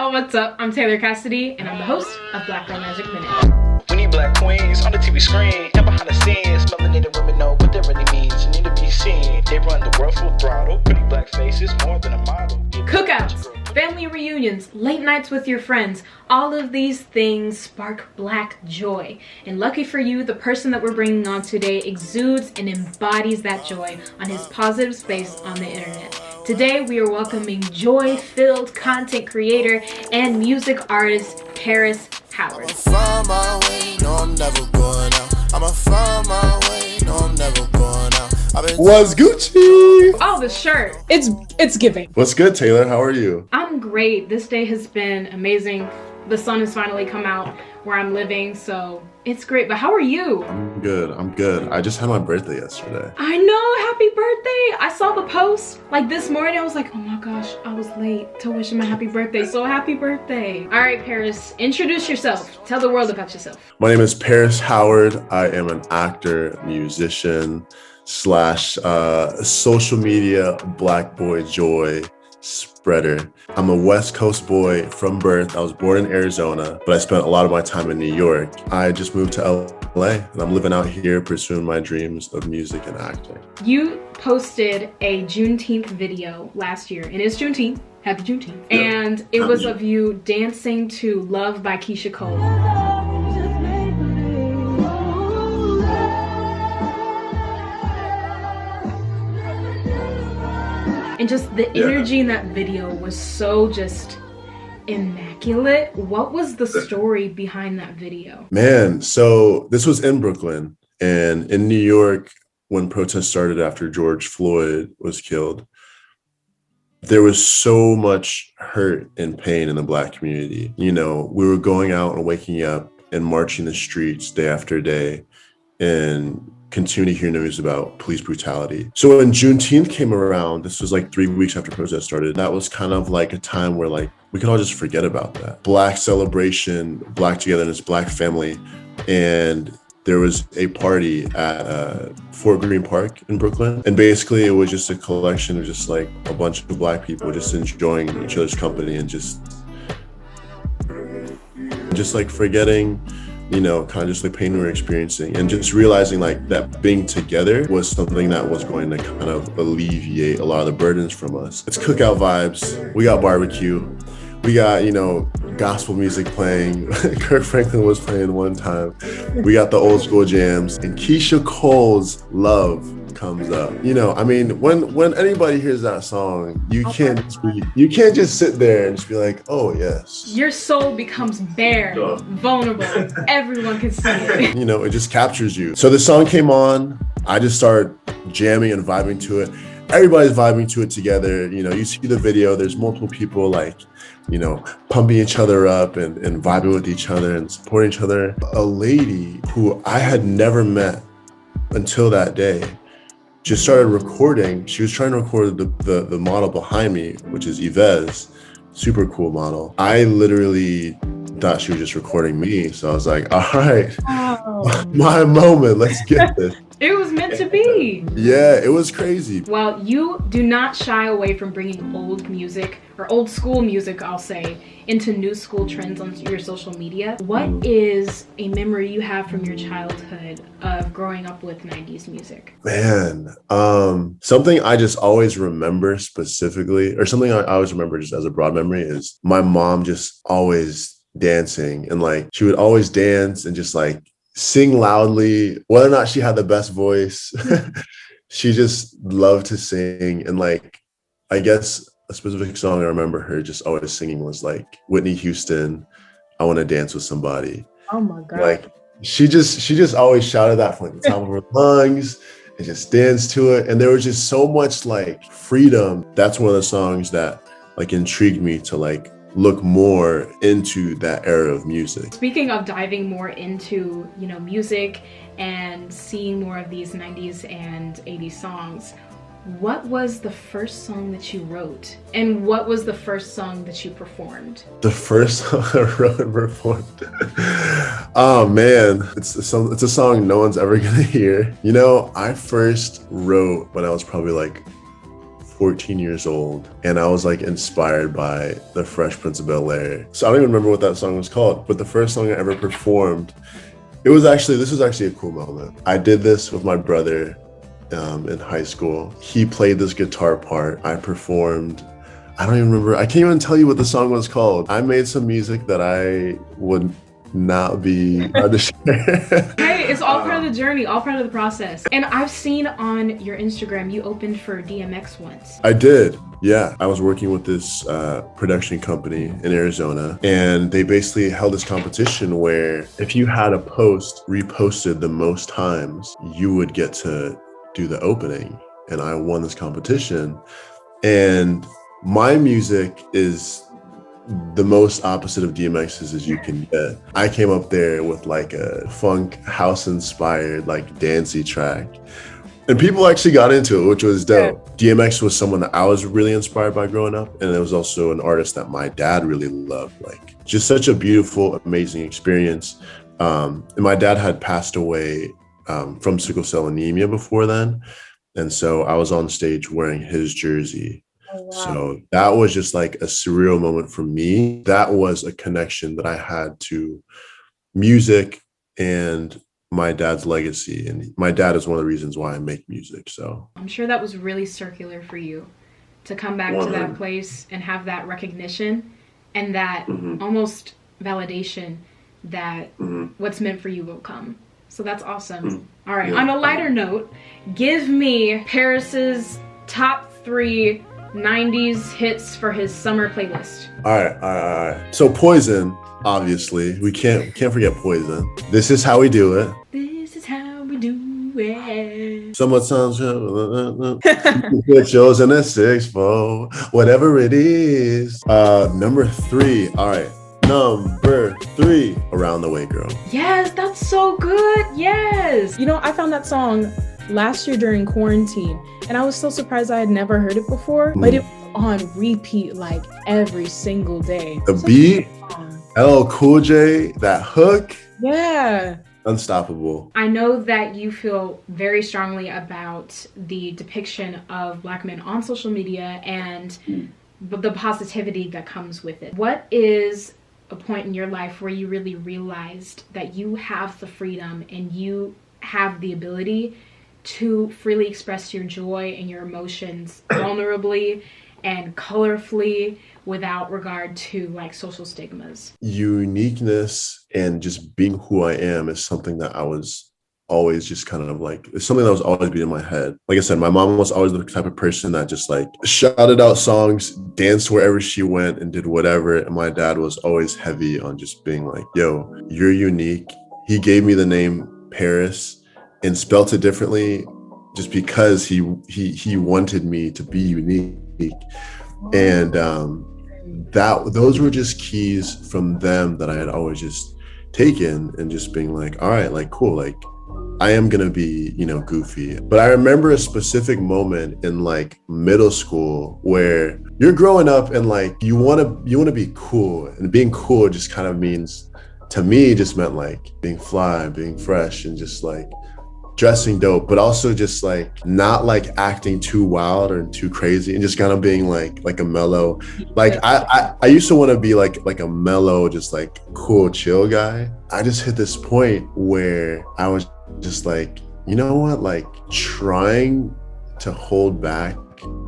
y'all, what's up? I'm 𝓂𝓨 and I'm the host of Black Girl Magic Minute. We need black queens on the TV screen and behind the scenes. Melanated women know what that really means and need to be seen. They run the world full throttle, pretty black faces, more than a model. Cookouts, family reunions, late nights with your friends, all of these things spark black joy. And lucky for you, the person that we're bringing on today exudes and embodies that joy on his positive space on the internet. Today, we are welcoming joy-filled content creator and music artist, Perris Howard. What's Gucci? Oh, the shirt. It's giving. What's good, Taylor? How are you? I'm great. This day has been amazing. The sun has finally come out where I'm living, so it's great. But how are you? I'm good. I just had my birthday yesterday. I know, happy birthday. I saw the post like this morning. I was like, oh my gosh, I was late to wish him a happy birthday. So happy birthday. All right, Perris, introduce yourself. Tell the world about yourself. My name is Perris Howard. I am an actor, musician, / social media black boy joy spreader. I'm a West Coast boy from birth. I was born in Arizona, but I spent a lot of my time in New York. I just moved to LA and I'm living out here pursuing my dreams of music and acting. You posted a Juneteenth video last year, and it's Juneteenth. Happy Juneteenth. Yeah. And it was of you dancing to Love by 𝓂𝓨𝓾'𝓮. And just the energy in that video was so just immaculate. What was the story behind that video? Man, so this was in Brooklyn, and in New York, when protests started after George Floyd was killed, there was so much hurt and pain in the Black community. You know, we were going out and waking up and marching the streets day after day and continue to hear news about police brutality. So when Juneteenth came around, this was like 3 weeks after protests started, that was kind of like a time where like we could all just forget about that. Black celebration, Black togetherness, Black family. And there was a party at Fort Greene Park in Brooklyn. And basically it was just a collection of just like a bunch of Black people just enjoying each other's company and just like forgetting, you know, kind of just the pain we were experiencing and just realizing like that being together was something that was going to kind of alleviate a lot of the burdens from us. It's cookout vibes. We got barbecue. We got, you know, gospel music playing. 𝓵𝓮𝓪 𝓾𝓵 was playing one time. We got the old school jams, and 𝓂𝓨 𝓾𝓪𝓾'S Love comes up. You know, I mean, when anybody hears that song, you can't just sit there and just be like, oh yes. Your soul becomes bare, vulnerable. Everyone can see it. You know, it just captures you. So the song came on, I just started jamming and vibing to it. Everybody's vibing to it together. You know, you see the video, there's multiple people like, you know, pumping each other up and vibing with each other and supporting each other. A lady who I had never met until that day just started recording. She was trying to record the model behind me, which is Yves, super cool model. I literally thought she was just recording me. So I was like, all right, my moment, let's get this. It was meant to be. Yeah, it was crazy. Well, you do not shy away from bringing old music, or old school music, I'll say, into new school trends on your social media. What is a memory you have from your childhood of growing up with 90s music? Man, something I just always remember specifically, or something I always remember just as a broad memory, is my mom just always dancing, and like she would always dance and just like sing loudly, whether or not she had the best voice. She just loved to sing. And like, I guess a specific song I remember her just always singing was like Whitney Houston, I Want to Dance with Somebody. Oh my God. Like she just always shouted that from like the top of her lungs and just danced to it. And there was just so much like freedom. That's one of the songs that like intrigued me to like look more into that era of music. Speaking of diving more into, you know, music and seeing more of these 90s and 80s songs, what was the first song that you wrote? And what was the first song that you performed? The first song I wrote and performed? Oh man, it's a song no one's ever gonna hear. You know, I first wrote when I was probably like 14 years old, and I was like inspired by the Fresh Prince of Bel-Air. So I don't even remember what that song was called, but the first song I ever performed, this was actually a cool moment. I did this with my brother in high school. He played this guitar part. I performed. I don't even remember. I can't even tell you what the song was called. I made some music that I would not be proud to share. Hey, it's all part of the journey, all part of the process. And I've seen on your Instagram, you opened for DMX once. I did. Yeah, I was working with this production company in Arizona, and they basically held this competition where if you had a post reposted the most times, you would get to do the opening. And I won this competition. And my music is the most opposite of DMX's as you can get. I came up there with like a funk house inspired like dancey track. And people actually got into it, which was dope. DMX was someone that I was really inspired by growing up. And it was also an artist that my dad really loved. Like just such a beautiful, amazing experience. And my dad had passed away from sickle cell anemia before then. And so I was on stage wearing his jersey. Oh, wow. So that was just like a surreal moment for me. That was a connection that I had to music and my dad's legacy. And my dad is one of the reasons why I make music. So I'm sure that was really circular for you to come back to that place and have that recognition and that almost validation that what's meant for you will come. So that's awesome. All right. On a lighter note, give me Perris's top 3 90s hits for his summer playlist. All right. So Poison, obviously. We can't forget Poison. This is how we do it. This is how we do it. Summertime, put yours in a 6-4, whatever it is. Number 3. All right. Number 3, Around the Way Girl. Yes, that's so good. Yes. You know, I found that song last year during quarantine, and I was so surprised I had never heard it before, but it was on repeat like every single day. The beat, 𝔂𝓸𝓾'𝓮, that hook. Yeah. Unstoppable. I know that you feel very strongly about the depiction of Black men on social media and the positivity that comes with it. What is a point in your life where you really realized that you have the freedom and you have the ability to freely express your joy and your emotions vulnerably and colorfully without regard to like social stigmas? Uniqueness and just being who I am is something that I was always just kind of like, it's something that was always being in my head. Like I said, my mom was always the type of person that just like shouted out songs, danced wherever she went and did whatever. And my dad was always heavy on just being like, yo, you're unique. He gave me the name Perris and spelt it differently just because he wanted me to be unique. And those were just keys from them that I had always just taken and just being like, all right, like cool, like I am gonna be, goofy. But I remember a specific moment in like middle school where you're growing up and like you wanna be cool, and being cool just kind of means, to me, just meant like being fly, being fresh, and just like dressing dope, but also just like not like acting too wild or too crazy, and just kind of being like a mellow, like I used to want to be like a mellow, just like cool, chill guy. I just hit this point where I was just like, you know what, like trying to hold back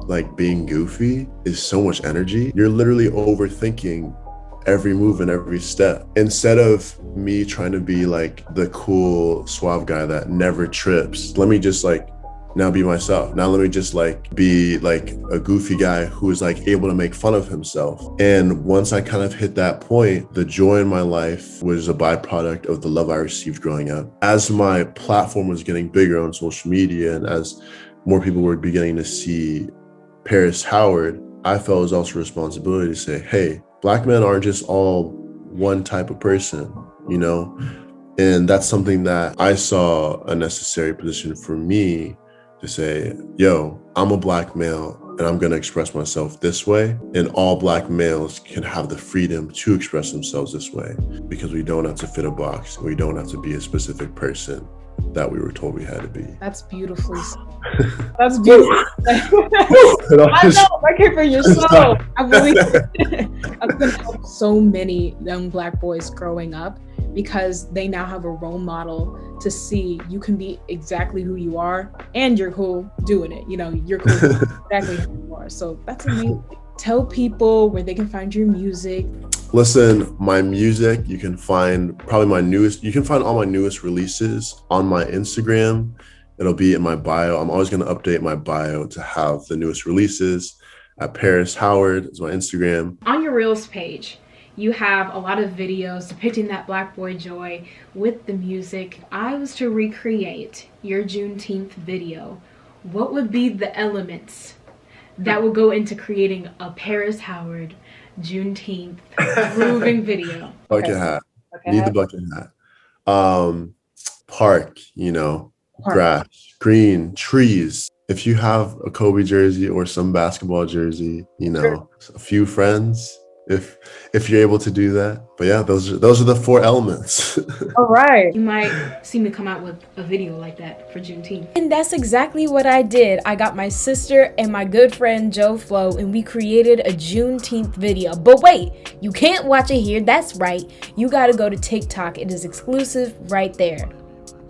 like being goofy is so much energy. You're literally overthinking every move and every step. Instead of me trying to be like the cool, suave guy that never trips, let me just like now be myself. Now let me just like be like a goofy guy who is like able to make fun of himself. And once I kind of hit that point, the joy in my life was a byproduct of the love I received growing up. As my platform was getting bigger on social media and as more people were beginning to see Perris Howard, I felt it was also a responsibility to say, hey, Black men aren't just all one type of person, And that's something that I saw a necessary position for me to say, yo, I'm a Black male. and I'm going to express myself this way. And all Black males can have the freedom to express themselves this way, because we don't have to fit a box. We don't have to be a specific person that we were told we had to be. That's beautifully said. That's beautiful. I know, I care for your soul. I believe I'm going to help so many young Black boys growing up, because they now have a role model to see you can be exactly who you are and you're cool doing it. You know, you're cool exactly who you are. So that's amazing. Tell people where they can find your music. Listen, my music, you can find all my newest releases on my Instagram. It'll be in my bio. I'm always going to update my bio to have the newest releases. At Perris Howard is my Instagram. On your Reels page, you have a lot of videos depicting that Black boy joy with the music. If I was to recreate your Juneteenth video, what would be the elements that would go into creating a Perris Howard Juneteenth grooving video? Bucket hat. Need the bucket hat. Park, grass, green, trees. If you have a Kobe jersey or some basketball jersey, a few friends, if you're able to do that. But yeah, those are the 4 elements. All right. You might see me come out with a video like that for Juneteenth. And that's exactly what I did. I got my sister and my good friend Joe Flo, and we created a Juneteenth video. But wait, you can't watch it here. That's right. You gotta go to TikTok. It is exclusive right there.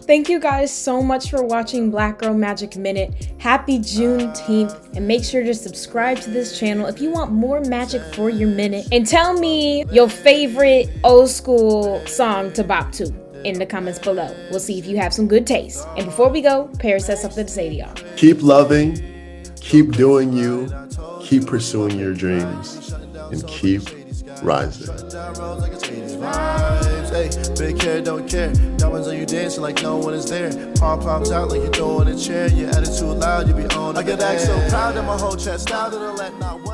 Thank you guys so much for watching Black Girl Magic Minute. Happy Juneteenth. And make sure to subscribe to this channel if you want more magic for your minute. And tell me your favorite old school song to bop to in the comments below. We'll see if you have some good taste. And before we go, Perris has something to say to y'all. Keep loving, keep doing you, keep pursuing your dreams, and keep rising. Hey, big hair, don't care. Diamonds on you dancing like no one is there. Pom-poms out like you're throwing a chair. Your attitude loud, you be on. I get act so proud that my whole chest out, and I let not one.